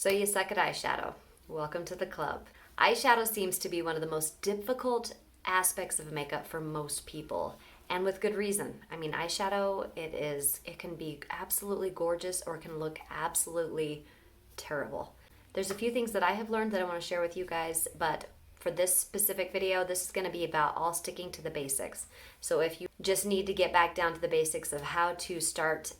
So you suck at eyeshadow. Welcome to the club. Eyeshadow seems to be one of the most difficult aspects of makeup for most people, and with good reason. I mean, eyeshadow, it can be absolutely gorgeous or it can look absolutely terrible. There's a few things that I have learned that I want to share with you guys, but for this specific video, this is going to be about all sticking to the basics. So if you just need to get back down to the basics of how to start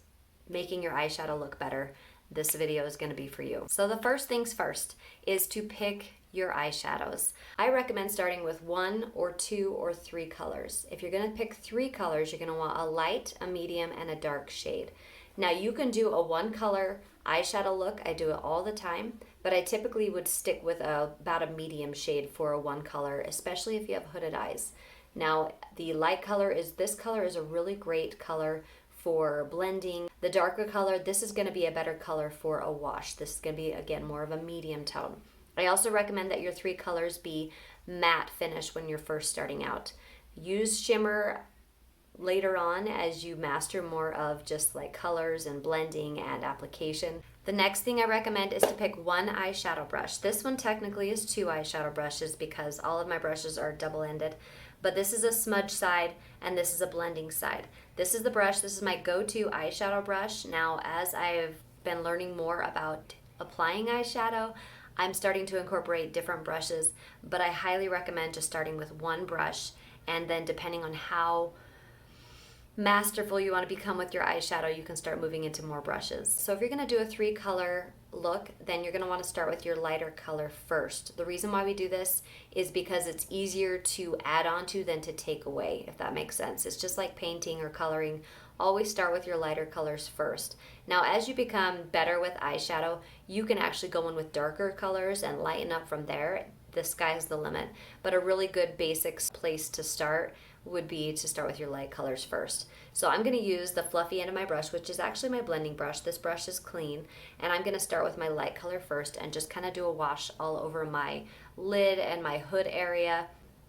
making your eyeshadow look better, this video is going to be for you. So the first things first is to pick your eyeshadows. I recommend starting with 1 or 2 or 3 colors. If you're going to pick 3 colors, you're going to want a light, a medium, and a dark shade. Now you can do a 1 color eyeshadow look. I do it all the time, but I typically would stick with about a medium shade for a 1 color, especially if you have hooded eyes. Now the light color is, this color is a really great color for blending. The darker color, this is going to be a better color for a wash. This is going to be, again, more of a medium tone. I also recommend that your 3 colors be matte finish when you're first starting out. Use shimmer later on as you master more of just like colors and blending and application. The next thing I recommend is to pick 1 eyeshadow brush. This one technically is 2 eyeshadow brushes because all of my brushes are double-ended, but this is a smudge side and this is a blending side. This is the brush, this is my go-to eyeshadow brush. Now, as I've been learning more about applying eyeshadow, I'm starting to incorporate different brushes, but I highly recommend just starting with 1 brush, and then depending on how masterful you want to become with your eyeshadow, you can start moving into more brushes. So if you're going to do a 3 color look, then you're going to want to start with your lighter color first. The reason why we do this is because it's easier to add on to than to take away, if that makes sense. It's just like painting or coloring. Always start with your lighter colors first. Now, as you become better with eyeshadow, you can actually go in with darker colors and lighten up from there. The sky's the limit. But a really good basics place to start would be to start with your light colors first. So I'm going to use the fluffy end of my brush, which is actually my blending brush. This brush is clean, and I'm going to start with my light color first and just kind of do a wash all over my lid and my hood area.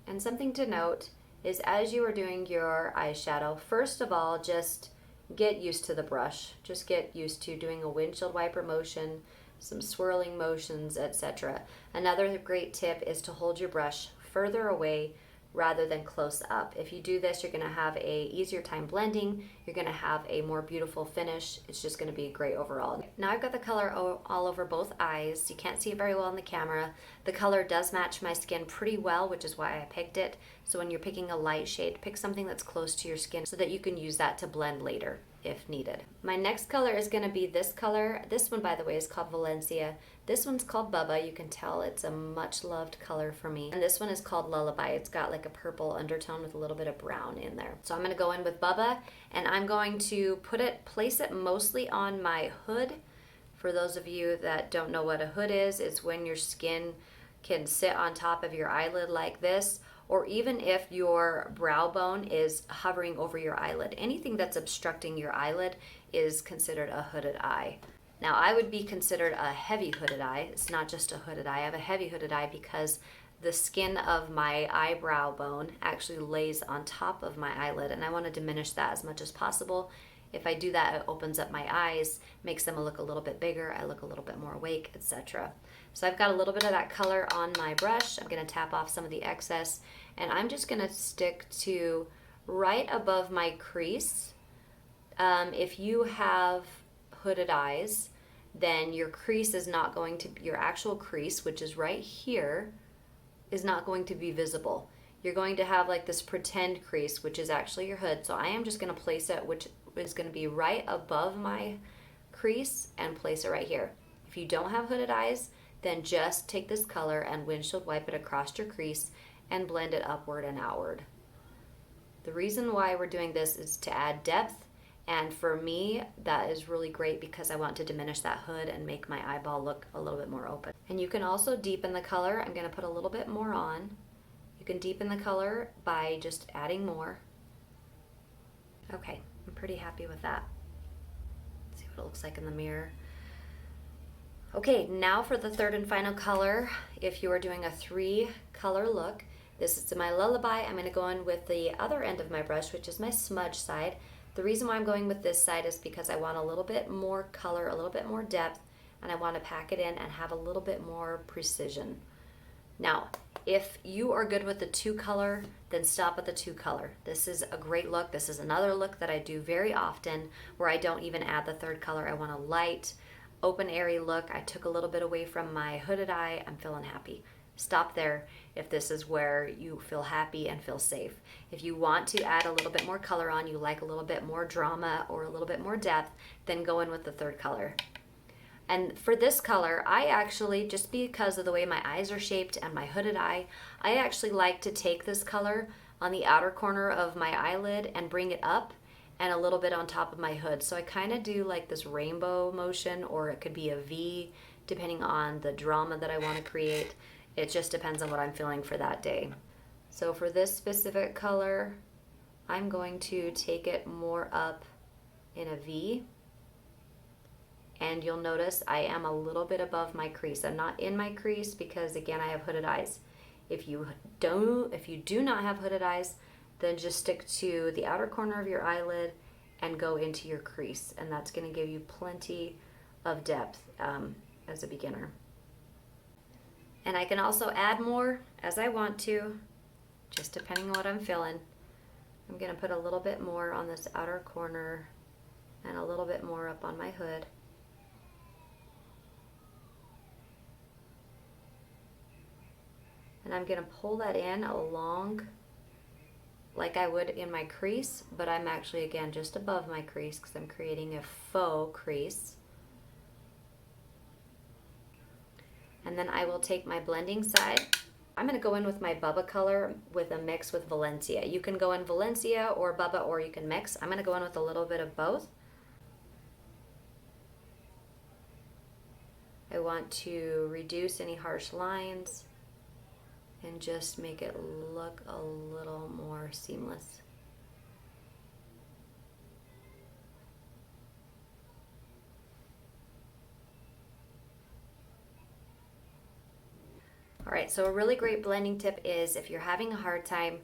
And something to note is as you are doing your eyeshadow, first of all, just get used to the brush. Just get used to doing a windshield wiper motion, some swirling motions, etc. Another great tip is to hold your brush further away rather than close up. If you do this, you're going to have a easier time blending. You're going to have a more beautiful finish. It's just going to be great overall. Now I've got the color all over both eyes. You can't see it very well in the camera. The color does match my skin pretty well, which is why I picked it. So when you're picking a light shade, pick something that's close to your skin so that you can use that to blend later if needed. My next color is going to be this color. This one, by the way, is called Valencia. This one's called Bubba. You can tell it's a much loved color for me. And this one is called Lullaby. It's got like a purple undertone with a little bit of brown in there. So I'm going to go in with Bubba, and I'm going to place it mostly on my hood. For those of you that don't know what a hood is, it's when your skin can sit on top of your eyelid like this, or even if your brow bone is hovering over your eyelid. Anything that's obstructing your eyelid is considered a hooded eye. Now, I would be considered a heavy hooded eye. It's not just a hooded eye. I have a heavy hooded eye because the skin of my eyebrow bone actually lays on top of my eyelid, and I want to diminish that as much as possible. If I do that, it opens up my eyes, makes them look a little bit bigger, I look a little bit more awake, etc. So I've got a little bit of that color on my brush. I'm going to tap off some of the excess, and I'm just going to stick to right above my crease. If you have hooded eyes, then your crease is not going to, your actual crease, which is right here, is not going to be visible. You're going to have like this pretend crease, which is actually your hood. So I am just going to place it, which is going to be right above my crease, and place it right here. If you don't have hooded eyes, then just take this color and windshield wipe it across your crease and blend it upward and outward. The reason why we're doing this is to add depth, and for me that is really great because I want to diminish that hood and make my eyeball look a little bit more open. And you can also deepen the color. I'm going to put a little bit more on. You can deepen the color by just adding more. Okay, I'm pretty happy with that. Let's see what it looks like in the mirror. Okay, now for the third and final color. If you are doing a 3 color look, this is my Lullaby. I'm going to go in with the other end of my brush, which is my smudge side. The reason why I'm going with this side is because I want a little bit more color, a little bit more depth, and I want to pack it in and have a little bit more precision. Now, if you are good with the 2-color, then stop at the 2-color. This is a great look. This is another look that I do very often where I don't even add the 3rd color. I want a light, open, airy look. I took a little bit away from my hooded eye. I'm feeling happy. Stop there if this is where you feel happy and feel safe. If you want to add a little bit more color on, you like a little bit more drama or a little bit more depth, then go in with the 3rd color. And for this color, I actually, just because of the way my eyes are shaped and my hooded eye, I actually like to take this color on the outer corner of my eyelid and bring it up and a little bit on top of my hood. So I kind of do like this rainbow motion, or it could be a V, depending on the drama that I want to create. It just depends on what I'm feeling for that day. So for this specific color, I'm going to take it more up in a V. And you'll notice I am a little bit above my crease. I'm not in my crease because, again, I have hooded eyes. If you do not have hooded eyes, then just stick to the outer corner of your eyelid and go into your crease. And that's going to give you plenty of depth as a beginner. And I can also add more as I want to, just depending on what I'm feeling. I'm going to put a little bit more on this outer corner and a little bit more up on my hood. And I'm going to pull that in along like I would in my crease, but I'm actually, again, just above my crease because I'm creating a faux crease. And then I will take my blending side. I'm going to go in with my Bubba color with a mix with Valencia. You can go in Valencia or Bubba, or you can mix. I'm going to go in with a little bit of both. I want to reduce any harsh lines and just make it look a little more seamless. All right, so a really great blending tip is if you're having a hard time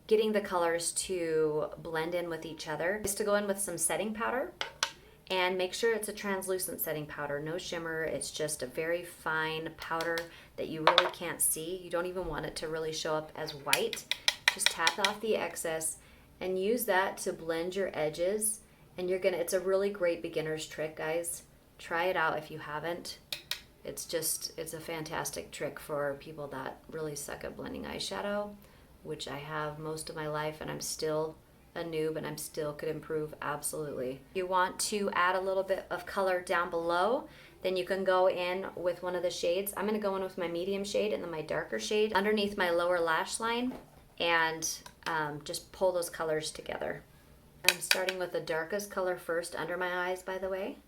getting the colors to blend in with each other, is to go in with some setting powder and make sure it's a translucent setting powder, no shimmer. It's just a very fine powder that you really can't see. You don't even want it to really show up as white. Just tap off the excess and use that to blend your edges. And it's a really great beginner's trick, guys. Try it out if you haven't. It's a fantastic trick for people that really suck at blending eyeshadow, which I have most of my life, and I'm still a noob and I'm still could improve absolutely. If you want to add a little bit of color down below, then you can go in with one of the shades. I'm going to go in with my medium shade and then my darker shade underneath my lower lash line and just pull those colors together. I'm starting with the darkest color first under my eyes, by the way,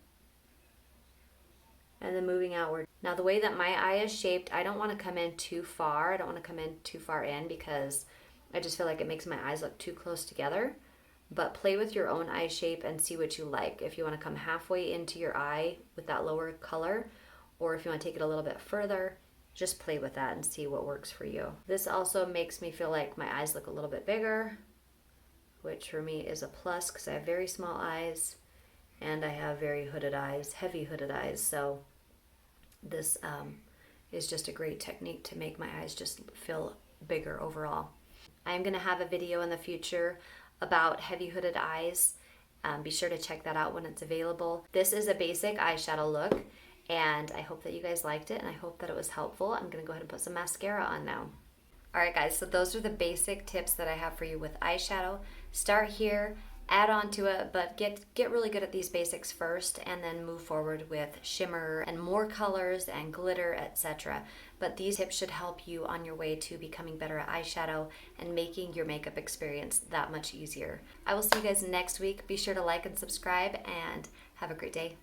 and then moving outward. Now the way that my eye is shaped, I don't want to come in too far. I don't want to come in too far in because I just feel like it makes my eyes look too close together. But play with your own eye shape and see what you like. If you want to come halfway into your eye with that lower color, or if you want to take it a little bit further, just play with that and see what works for you. This also makes me feel like my eyes look a little bit bigger, which for me is a plus because I have very small eyes and I have very hooded eyes, heavy hooded eyes. So this is just a great technique to make my eyes just feel bigger overall. I'm going to have a video in the future about heavy hooded eyes. Be sure to check that out when it's available. This is a basic eyeshadow look, and I hope that you guys liked it, and I hope that it was helpful. I'm going to go ahead and put some mascara on now. Alright guys, so those are the basic tips that I have for you with eyeshadow. Start here, add on to it, but get really good at these basics first and then move forward with shimmer and more colors and glitter, etc. But these tips should help you on your way to becoming better at eyeshadow and making your makeup experience that much easier. I will see you guys next week. Be sure to like and subscribe and have a great day.